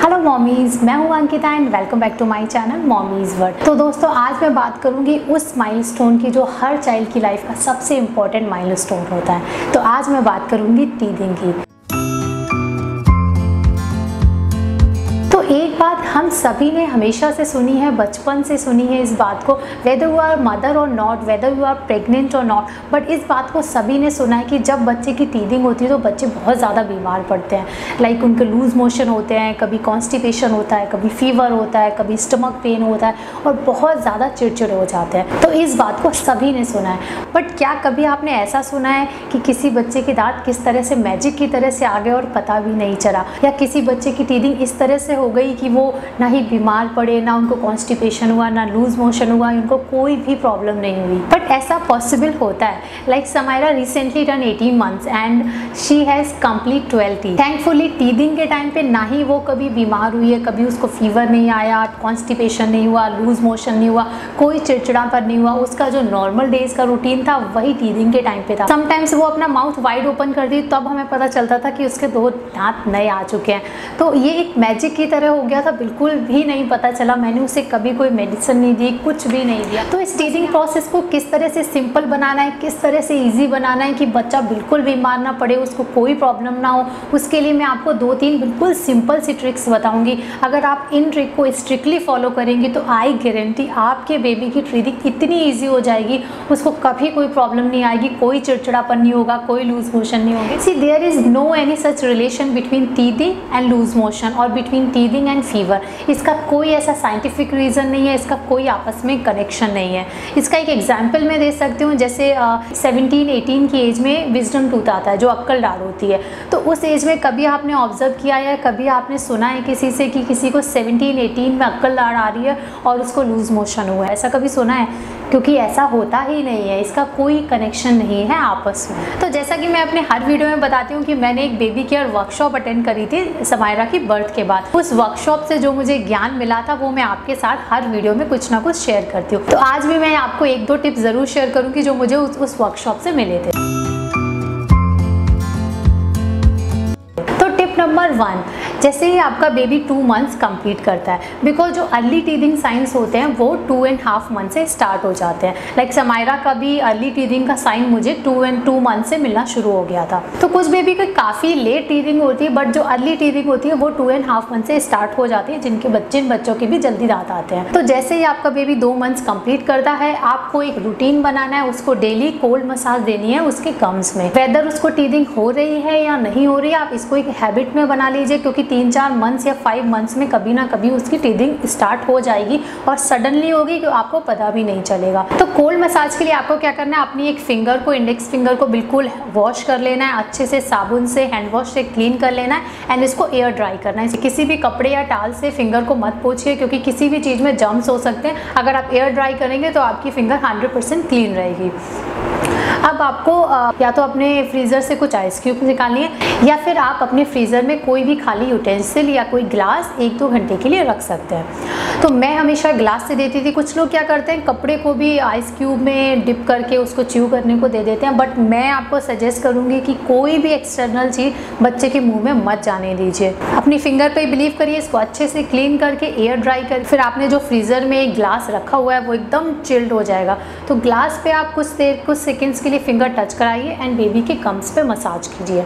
Hello mommies, मैं हूँ Ankita and welcome back to my channel Mommies World. तो दोस्तों, आज मैं बात करूँगी उस माइलस्टोन की जो हर चाइल्ड की लाइफ का सबसे इम्पोर्टेंट माइलस्टोन होता है। तो आज मैं बात करूँगी टीथिंग की। तो एक बात हम सभी ने हमेशा से सुनी है, बचपन से सुनी है इस बात को, वेदर यू आर मदर और not, whether you are pregnant और नॉट, बट इस बात को सभी ने सुना है कि जब बच्चे की टीथिंग होती है तो बच्चे बहुत ज़्यादा बीमार पड़ते हैं। लाइक उनके लूज मोशन होते हैं, कभी कॉन्स्टिपेशन होता है, कभी फीवर होता है, कभी स्टमक पेन होता है और बहुत ज़्यादा चिड़चिड़े हो जाते हैं। तो इस बात को सभी ने सुना है, बट क्या कभी आपने ऐसा सुना है कि किसी बच्चे के दांत किस तरह से मैजिक की तरह से आ गए और पता भी नहीं चला, या किसी बच्चे की टीथिंग इस तरह से हो गई कि वो ना ही बीमार पड़े, ना उनको कॉन्स्टिपेशन हुआ, ना लूज मोशन हुआ, उनको कोई भी प्रॉब्लम नहीं हुई। बट ऐसा पॉसिबल होता है। Like Samaira recently turn 18 months and she has complete 12 teeth। Thankfully teething के टाइम पे ना ही वो कभी बीमार हुई है, कभी उसको फीवर नहीं आया, कॉन्स्टिपेशन नहीं हुआ, लूज मोशन नहीं हुआ, कोई चिड़चिड़ापन नहीं हुआ। उसका जो नॉर्मल डेज का रूटीन था वही टीथिंग के टाइम पे था। समटाइम्स वो अपना माउथ वाइड ओपन कर दी तब हमें पता चलता था कि उसके 2 दांत नए आ चुके हैं। तो ये एक मैजिक की तरह हो गया था, बिल्कुल भी नहीं पता चला। मैंने उसे कभी कोई मेडिसिन नहीं दी, कुछ भी नहीं दिया। तो इस टीथिंग प्रोसेस को किस तरह से सिंपल बनाना है, किस तरह से इजी बनाना है कि बच्चा बिल्कुल बीमार ना पड़े, उसको कोई प्रॉब्लम ना हो, उसके लिए मैं आपको 2-3 बिल्कुल सिंपल सी ट्रिक्स बताऊंगी। अगर आप इन ट्रिक को स्ट्रिक्टली फॉलो करेंगे तो आई गारंटी आपके बेबी की टीथिंग इतनी ईजी हो जाएगी, उसको कभी कोई प्रॉब्लम नहीं आएगी, कोई चिड़चिड़ापन नहीं होगा, कोई लूज मोशन नहीं होगी। See there is no any such relation between teething and loose motion और बिटवीन टीथिंग एंड फीवर। इसका कोई ऐसा साइंटिफिक रीज़न नहीं है, इसका कोई आपस में कनेक्शन नहीं है। इसका एक एग्जाम्पल मैं दे सकती हूँ। जैसे 17-18 की एज में विजडम टूथ आता है, जो अक्कल दाढ़ होती है। तो उस एज में कभी आपने ऑब्जर्व किया या कभी आपने सुना है किसी से कि किसी को 17-18 में अक्कल दाढ़ आ रही है और उसको लूज मोशन हुआ है? ऐसा कभी सुना है? क्योंकि ऐसा होता ही नहीं है, इसका कोई कनेक्शन नहीं है आपस में। तो जैसा कि मैं अपने हर वीडियो में बताती हूँ कि मैंने एक बेबी केयर वर्कशॉप अटेंड करी थी समायरा की बर्थ के बाद। उस वर्कशॉप से जो मुझे ज्ञान मिला था वो मैं आपके साथ हर वीडियो में कुछ ना कुछ शेयर करती हूँ। तो आज भी मैं आपको 1-2 टिप्स ज़रूर शेयर करूँगी जो मुझे उस वर्कशॉप से मिले थे। तो टिप नंबर 1, जैसे ही आपका बेबी 2 months कंप्लीट करता है, बिकॉज जो अर्ली टीथिंग साइंस होते हैं वो 2.5 months से स्टार्ट हो जाते हैं। लाइक समायरा का भी अर्ली टीथिंग का साइन मुझे 2 months से मिलना शुरू हो गया था। तो कुछ बेबी की काफ़ी लेट टीथिंग होती है, बट जो अर्ली टीथिंग होती है वो 2.5 months से स्टार्ट हो जाती है, जिन बच्चों के भी जल्दी दांत आते हैं। तो जैसे ही आपका बेबी 2 months कंप्लीट करता है, आपको एक रूटीन बनाना है, उसको डेली कोल्ड मसाज देनी है उसके गम्स में। वेदर उसको टीथिंग हो रही है या नहीं हो रही है, आप इसको एक हैबिट में बना लीजिए, क्योंकि 3-4 months या 5 months में कभी ना कभी उसकी टीथिंग स्टार्ट हो जाएगी और सडनली होगी कि आपको पता भी नहीं चलेगा। तो कोल्ड मसाज के लिए आपको क्या करना है, अपनी एक फिंगर को, इंडेक्स फिंगर को बिल्कुल वॉश कर लेना है, अच्छे से साबुन से, हैंड वॉश से क्लीन कर लेना है एंड इसको एयर ड्राई करना है। किसी भी कपड़े या टाल से फिंगर को मत पोंछिए, क्योंकि किसी भी चीज़ में जर्म्स हो सकते हैं। अगर आप एयर ड्राई करेंगे तो आपकी फिंगर 100% क्लीन रहेगी। अब आपको या तो अपने फ्रीज़र से कुछ आइस क्यूब निकालनी है, या फिर आप अपने फ्रीज़र में कोई भी खाली यूटेंसिल या कोई ग्लास 1-2 घंटे के लिए रख सकते हैं। तो मैं हमेशा ग्लास से देती थी। कुछ लोग क्या करते हैं, कपड़े को भी आइस क्यूब में डिप करके उसको च्यू करने को दे देते हैं, बट मैं आपको सजेस्ट करूँगी कि कोई भी एक्सटर्नल चीज़ बच्चे के मुँह में मत जाने दीजिए। अपनी फिंगर पर बिलीव करिए, इसको अच्छे से क्लीन करके एयर ड्राई कर, फिर आपने जो फ्रीज़र में एक ग्लास रखा हुआ है वो एकदम चिल्ड हो जाएगा। तो ग्लास पे आप कुछ सेकेंड्स के लिए फिंगर टच कराइए एंड बेबी के गम्स पे मसाज कीजिए।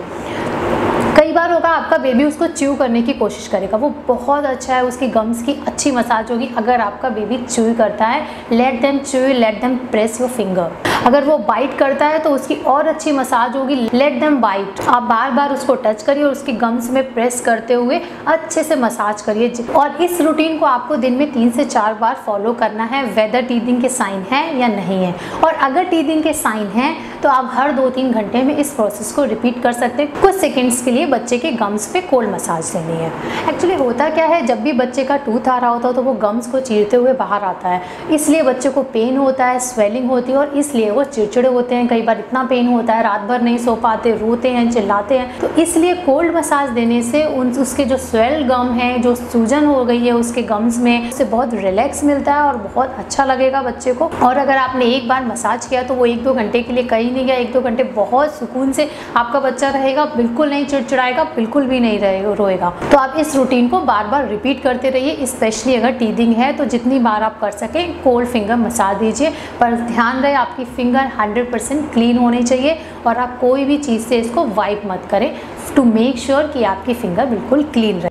कई बार होगा आपका बेबी उसको च्यू करने की कोशिश करेगा, वो बहुत अच्छा है, उसकी गम्स की अच्छी मसाज होगी। अगर आपका बेबी च्यू करता है, let them chew, let them press your finger. अगर वो बाइट करता है तो उसकी और अच्छी मसाज होगी, लेट देम बाइट। आप बार बार उसको टच करिए और उसकी गम्स में प्रेस करते हुए अच्छे से मसाज करिए। और इस रूटीन को आपको दिन में 3 से 4 बार फॉलो करना है, वेदर टीथिंग के साइन है या नहीं है। और अगर टीथिंग के साइन हैं तो आप हर 2-3 घंटे में इस प्रोसेस को रिपीट कर सकते हैं। कुछ सेकेंड्स के लिए बच्चे के गम्स पे कोल्ड मसाज देनी है। एक्चुअली होता क्या है, जब भी बच्चे का टूथ आ रहा होता है तो वो गम्स को चीरते हुए बाहर आता है, इसलिए बच्चे को पेन होता है, स्वेलिंग होती है और इसलिए वो चिड़चिड़े होते हैं। कई बार इतना पेन होता है, रात भर नहीं सो पाते, रोते हैं, चिल्लाते हैं। तो इसलिए कोल्ड मसाज देने से उसके जो स्वेल गम है, जो सूजन हो गई है उसके गम्स में, उससे बहुत रिलैक्स मिलता है और बहुत अच्छा लगेगा बच्चे को। और अगर आपने एक बार मसाज किया तो वो 1-2 घंटे के लिए कहीं नहीं गया, 1-2 घंटे बहुत सुकून से आपका बच्चा रहेगा, बिल्कुल नहीं चिड़चिड़ाएगा, बिल्कुल बिल्कुल भी नहीं रोएगा। तो आप इस रूटीन को बार बार रिपीट करते रहिए, स्पेशली अगर टीथिंग है तो जितनी बार आप कर सकें कोल्ड फिंगर मसाज दीजिए। पर ध्यान रहे आपकी फिंगर 100% क्लीन होनी चाहिए और आप कोई भी चीज़ से इसको वाइप मत करें टू मेक श्योर कि आपकी फिंगर बिल्कुल क्लीन रहे।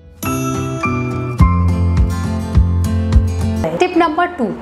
Tip number 2,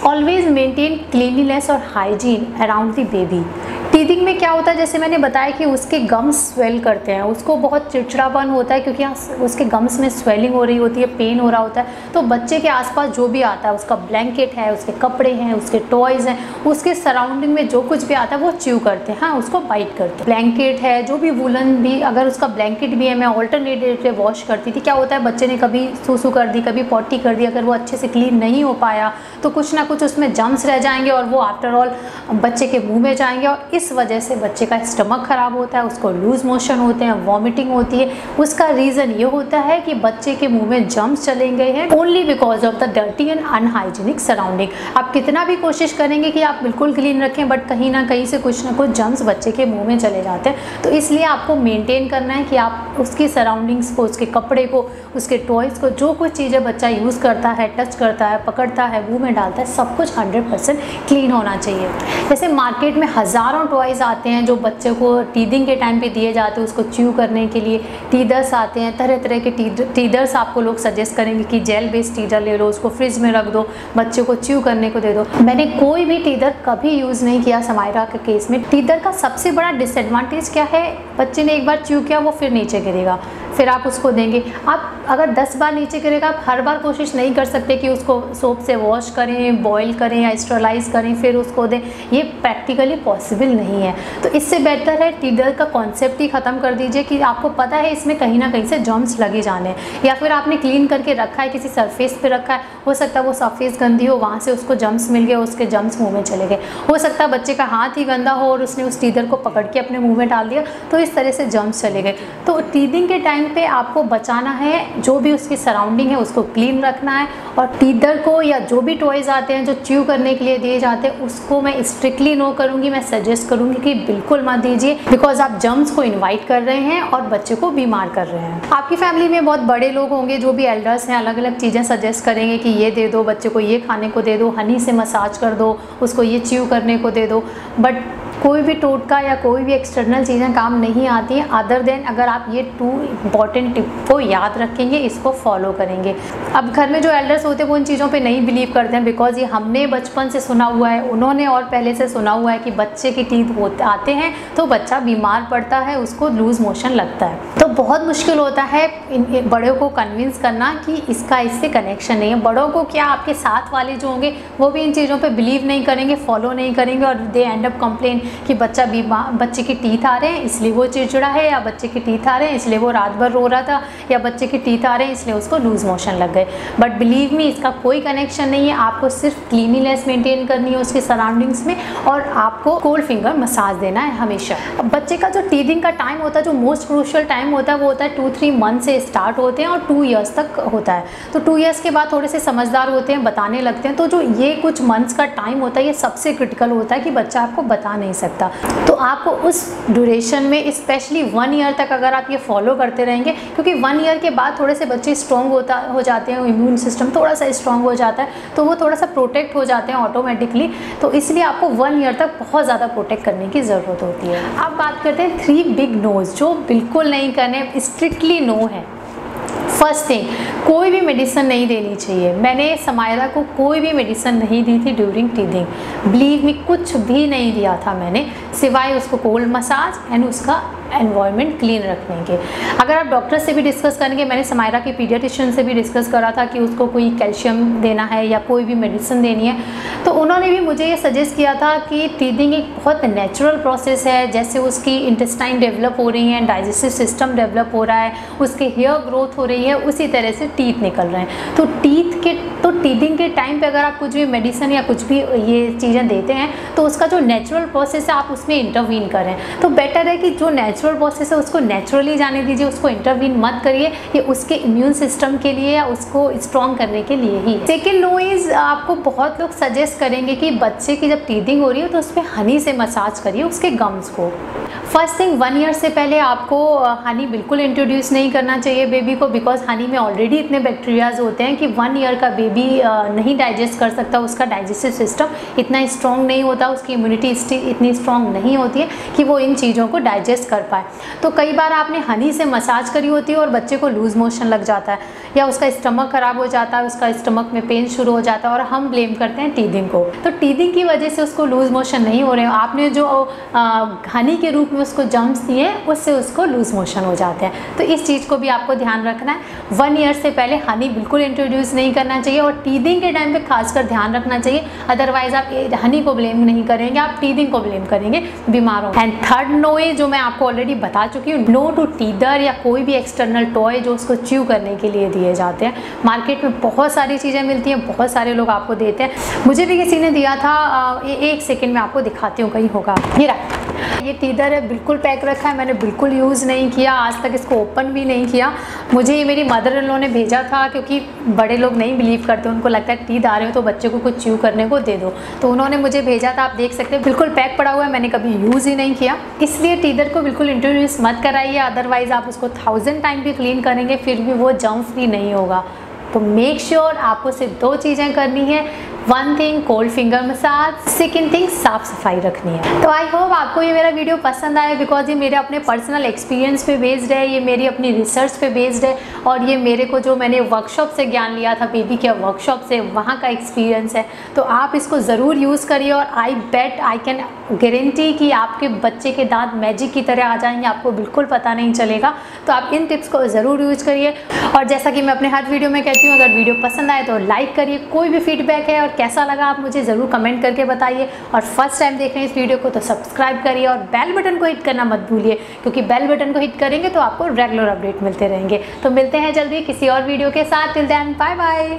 always maintain cleanliness और hygiene around the baby. Teething में क्या होता है, जैसे मैंने बताया कि उसके गम्स स्वेल करते हैं, उसको बहुत चिड़चिड़ापन होता है क्योंकि उसके गम्स में स्वेलिंग हो रही होती है, पेन हो रहा होता है। तो बच्चे के आसपास जो भी आता है, उसका ब्लैंकेट है, उसके कपड़े हैं, उसके टॉयज़ हैं, उसके सराउंडिंग में जो कुछ भी आता है वो च्यू करते हैं, हाँ उसको बाइट करते हैं। ब्लैंकेट है, जो भी वुलन भी, अगर उसका ब्लैंकेट भी है, मैं ऑल्टरनेट डे वॉश करती थी। क्या होता है, बच्चे ने कभी सूसू कर दी, कभी पॉटी कर दी, अगर वो अच्छे से क्लीन नहीं हो पाया तो कुछ ना कुछ उसमें जम्स रह जाएंगे और वो आफ्टर ऑल बच्चे के मुँह में जाएंगे और इस वजह से बच्चे का स्टमक खराब होता है, उसको लूज मोशन होते हैं, वॉमिटिंग होती है। उसका रीज़न ये होता है कि बच्चे के मुंह में जम्स चले गए हैं only because of the dirty and unhygienic surrounding. आप कितना भी कोशिश करेंगे कि आप बिल्कुल क्लीन रखें, बट कहीं ना कहीं से कुछ ना कुछ जम्स बच्चे के मुंह में चले जाते हैं। तो इसलिए आपको मेंटेन करना है कि आप उसकी सराउंडिंग्स को, उसके कपड़े को, उसके टॉयज़ को, जो कुछ चीज़ें बच्चा यूज़ करता है, टच करता है, पकड़ता है, मुँह में डालता है, सब कुछ 100% क्लीन होना चाहिए। जैसे मार्केट में हज़ारों टॉयज़ आते हैं जो बच्चे को टीथिंग के टाइम पे दिए जाते हैं, उसको च्यू करने के लिए। टीदर्स आते हैं, तरह तरह के टीदर्स आपको लोग सजेस्ट करेंगे कि जेल बेस्ड टीदर ले लो, उसको फ्रिज में रख दो, बच्चे को च्यू करने को दे दो। मैंने कोई भी टीदर कभी यूज़ नहीं किया समायरा के केस में। टीदर का सबसे बड़ा डिसएडवांटेज क्या है, बच्चे ने एक बार च्यू किया वो फिर नीचे गिरेगा, फिर आप उसको देंगे। आप अगर 10 बार नीचे गिरेगा, आप हर बार कोशिश नहीं कर सकते कि उसको सोप से वॉश करें, बॉईल करें या स्टरलाइज करें फिर उसको दें, ये प्रैक्टिकली पॉसिबल नहीं है। तो इससे बेहतर है टीदर का कॉन्सेप्ट ही ख़त्म कर दीजिए कि आपको पता है इसमें कहीं ना कहीं से जर्म्स लगे जाने हैं, या फिर आपने क्लीन करके रखा है, किसी सरफेस पे रखा है, हो सकता है वो सरफेस गंदी हो, वहाँ से उसको जर्म्स मिल गए, उसके जर्म्स मुँह में चले गए। हो सकता है बच्चे का हाथ ही गंदा हो और उसने उस टीदर को पकड़ के अपने मुँह में डाल दिया, तो इस तरह से जर्म्स चले गए। तो टीथिंग के टाइम पे आपको बचाना है, जो भी उसकी सराउंडिंग है उसको क्लीन रखना है। और टीदर को या जो भी टॉयज़ आते हैं जो च्यू करने के लिए दिए जाते हैं, उसको मैं स्ट्रिक्टली नो करूँगी, मैं सजेस्ट करूँगी कि बिल्कुल मत दीजिए, बिकॉज आप जर्म्स को इन्वाइट कर रहे हैं और बच्चे को बीमार कर रहे हैं। आपकी फैमिली में बहुत बड़े लोग होंगे जो भी एल्डर्स हैं, अलग अलग चीज़ें सजेस्ट करेंगे कि ये दे दो बच्चे को, ये खाने को दे दो, हनी से मसाज कर दो, उसको ये च्यू करने को दे दो। बट कोई भी टोटका या कोई भी एक्सटर्नल चीज़ें काम नहीं आती हैं अदर देन अगर आप ये 2 इम्पॉर्टेंट टिप को याद रखेंगे, इसको फॉलो करेंगे। अब घर में जो एल्डर्स होते हैं वो इन चीज़ों पे नहीं बिलीव करते हैं, बिकॉज ये हमने बचपन से सुना हुआ है, उन्होंने और पहले से सुना हुआ है कि बच्चे के टीथ आते हैं तो बच्चा बीमार पड़ता है, उसको लूज मोशन लगता है। तो बहुत मुश्किल होता है इन बड़ों को कन्विंस करना कि इसका इससे कनेक्शन नहीं है। बड़ों को क्या, आपके साथ वाले जो होंगे वो भी इन चीज़ों पे बिलीव नहीं करेंगे, फॉलो नहीं करेंगे और दे एंड अप कंप्लेन कि बच्चा बीमार, बच्चे के टीथ आ रहे हैं इसलिए वो चिड़चिड़ा है, या बच्चे के टीथ आ रहे हैं इसलिए वो रात भर रो रहा था, या बच्चे के टीथ आ रहे हैं इसलिए उसको लूज मोशन लग गए। बट बिलीव मी, इसका कोई कनेक्शन नहीं है। आपको सिर्फ क्लीनिनेस मेंटेन करनी है उसके सराउंडिंग्स में और आपको कोल्ड फिंगर मसाज देना है हमेशा। अब बच्चे का जो टीथिंग का टाइम होता है, जो मोस्ट क्रूशियल टाइम होता है, वो होता है 2-3 मंथ से स्टार्ट होते हैं और 2 ईयर्स तक होता है। तो 2 ईयर्स के बाद थोड़े से समझदार होते हैं, बताने लगते हैं। तो जो ये कुछ मंथ्स का टाइम होता है ये सबसे क्रिटिकल होता है कि बच्चा आपको बता नहीं सकता। तो आपको उस ड्यूरेशन में स्पेशली 1 ईयर तक अगर आप ये फॉलो करते रहेंगे, क्योंकि 1 ईयर के बाद थोड़े से बच्चे स्ट्रॉन्ग हो जाते हैं, इम्यून सिस्टम थोड़ा सा स्ट्रॉन्ग हो जाता है, तो वो थोड़ा सा प्रोटेक्ट हो जाते हैं ऑटोमेटिकली। तो इसलिए आपको 1 ईयर तक बहुत ज़्यादा प्रोटेक्ट करने की ज़रूरत होती है। अब बात करते हैं 3 बिग नोज जो बिल्कुल नहीं करने, स्ट्रिक्टली नो है। फर्स्ट थिंग, कोई भी मेडिसिन नहीं देनी चाहिए। मैंने समायरा को कोई भी मेडिसिन नहीं दी थी ड्यूरिंग टीथिंग, बिलीव मी, कुछ भी नहीं दिया था मैंने, सिवाय उसको कोल्ड मसाज एंड उसका एनवायरनमेंट क्लीन रखने के। अगर आप डॉक्टर से भी डिस्कस करेंगे, मैंने समायरा के पीडियाट्रिशियन से भी डिस्कस करा था कि उसको कोई कैल्शियम देना है या कोई भी मेडिसिन देनी है, तो उन्होंने भी मुझे ये सजेस्ट किया था कि टीथिंग एक बहुत नेचुरल प्रोसेस है। जैसे उसकी इंटेस्टाइन डेवलप हो रही है, डाइजेस्टिव सिस्टम डेवलप हो रहा है, उसके हेयर ग्रोथ हो रही है, उसी तरह से टीथ निकल रहे हैं। तो टीथिंग के टाइम पे अगर आप कुछ भी मेडिसिन या कुछ भी ये चीज़ें देते हैं तो उसका जो नेचुरल प्रोसेस है आप उसमें इंटरवीन करें। तो बेटर है कि जो नेचुरल प्रोसेस है उसको नेचुरली जाने दीजिए, उसको इंटरवीन मत करिए। ये उसके इम्यून सिस्टम के लिए या उसको स्ट्रॉन्ग करने के लिए ही। सेकेंड नो इज़, आपको बहुत लोग सजेस्ट करेंगे कि बच्चे की जब टीथिंग हो रही है तो उस पर हनी से मसाज करिए उसके गम्स को। फर्स्ट थिंग, 1 ईयर से पहले आपको हनी बिल्कुल इंट्रोड्यूस नहीं करना चाहिए बेबी को, बिकॉज हनी में ऑलरेडी इतने बैक्टीरियाज होते हैं कि 1 ईयर का बेबी नहीं डाइजेस्ट कर सकता। उसका डाइजेस्टिव सिस्टम इतना स्ट्रॉन्ग नहीं होता, उसकी इम्यूनिटी इतनी स्ट्रॉन्ग नहीं होती है कि वो इन चीज़ों को डाइजेस्ट कर पाए। तो कई बार आपने हनी से मसाज करी होती है और बच्चे को लूज मोशन लग जाता है या उसका स्टमक खराब हो जाता है, उसका स्टमक में पेन शुरू हो जाता है और हम ब्लेम करते हैं टीथिंग को। तो टीथिंग की वजह से उसको लूज मोशन नहीं हो रहे, आपने जो हनी के रूप में उसको जम्प्स दिए उससे उसको लूज मोशन हो जाते हैं। तो इस चीज़ को भी आपको ध्यान रखना है। 1 ईयर से पहले हनी बिल्कुल इंट्रोड्यूस नहीं करना चाहिए और टीथिंग के टाइम पे खासकर ध्यान रखना चाहिए। अदरवाइज आप हनी को ब्लेम नहीं करेंगे, आप टीथिंग को ब्लेम करेंगे बीमारों। एंड थर्ड नो है जो मैं आपको ऑलरेडी बता चुकी हूँ, नो टू टीदर या कोई भी एक्सटर्नल टॉय जो उसको च्यू करने के लिए दिए जाते हैं। मार्केट में बहुत सारी चीज़ें मिलती हैं, बहुत सारे लोग आपको देते हैं। मुझे भी किसी ने दिया था, एक सेकेंड में आपको दिखाती हूँ, कहीं होगा ये टीदर है, बिल्कुल पैक रखा है, मैंने बिल्कुल यूज़ नहीं किया, आज तक इसको ओपन भी नहीं किया। मुझे ये मेरी मदर इन लॉ ने भेजा था, क्योंकि बड़े लोग नहीं बिलीव करते, उनको लगता है टीथ आ रहे हो तो बच्चे को कुछ च्यू करने को दे दो, तो उन्होंने मुझे भेजा था। आप देख सकते हैं बिल्कुल पैक पड़ा हुआ है, मैंने कभी यूज़ ही नहीं किया। इसलिए टीदर को बिल्कुल इंट्रोड्यूस मत कराइए, अदरवाइज़ आप उसको 1000 टाइम भी क्लीन करेंगे फिर भी वो जम्प फ्री नहीं होगा। तो मेक श्योर आपको सिर्फ 2 चीज़ें करनी है। 1 thing cold finger massage, second thing साफ सफाई रखनी है। तो आई होप आपको ये मेरा वीडियो पसंद आया, बिकॉज ये मेरे अपने पर्सनल एक्सपीरियंस पे बेस्ड है, ये मेरी अपनी रिसर्च पे बेस्ड है और ये मेरे को जो मैंने वर्कशॉप से ज्ञान लिया था, बेबी केयर वर्कशॉप से, वहाँ का एक्सपीरियंस है। तो आप इसको ज़रूर यूज़ करिए और आई कैन गारंटी कि आपके बच्चे के दांत मैजिक की तरह आ जाएंगे, आपको बिल्कुल पता नहीं चलेगा। तो आप इन टिप्स को ज़रूर यूज़ करिए। और जैसा कि मैं अपने हर वीडियो में कहती हूँ, अगर वीडियो पसंद आए तो लाइक करिए, कोई भी फीडबैक है और कैसा लगा आप मुझे ज़रूर कमेंट करके बताइए। और फर्स्ट टाइम देख रहे हैं इस वीडियो को तो सब्सक्राइब करिए और बेल बटन को हिट करना मत भूलिए, क्योंकि बेल बटन को हिट करेंगे तो आपको रेगुलर अपडेट मिलते रहेंगे। तो मिलते हैं जल्दी किसी और वीडियो के साथ। Till then bye bye.